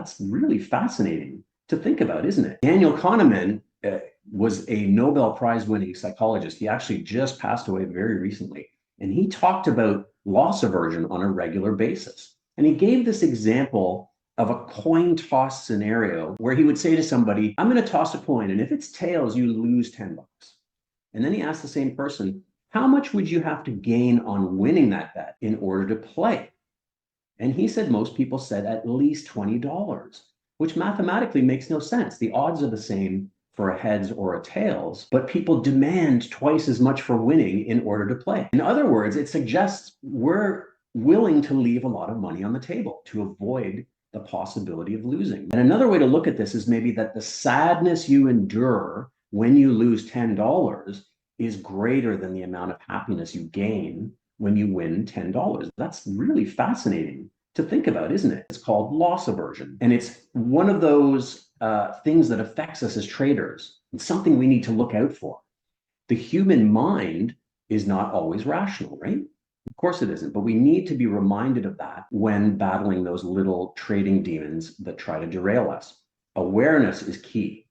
That's really fascinating to think about, isn't it? Daniel Kahneman was a Nobel Prize winning psychologist. He actually just passed away very recently. And he talked about loss aversion on a regular basis. And he gave this example of a coin toss scenario where he would say to somebody, I'm going to toss a coin, and if it's tails, you lose 10 bucks. And then he asked the same person, how much would you have to gain on winning that bet in order to play? And he said most people said at least $20, which mathematically makes no sense. The odds are the same for a heads or a tails, but people demand twice as much for winning in order to play. In other words, it suggests we're willing to leave a lot of money on the table to avoid the possibility of losing. And another way to look at this is maybe that the sadness you endure when you lose $10 is greater than the amount of happiness you gain when you win $10. That's really fascinating to think about, isn't it? It's called loss aversion. And it's one of those things that affects us as traders. It's something we need to look out for. The human mind is not always rational, right? Of course it isn't, but we need to be reminded of that when battling those little trading demons that try to derail us. Awareness is key.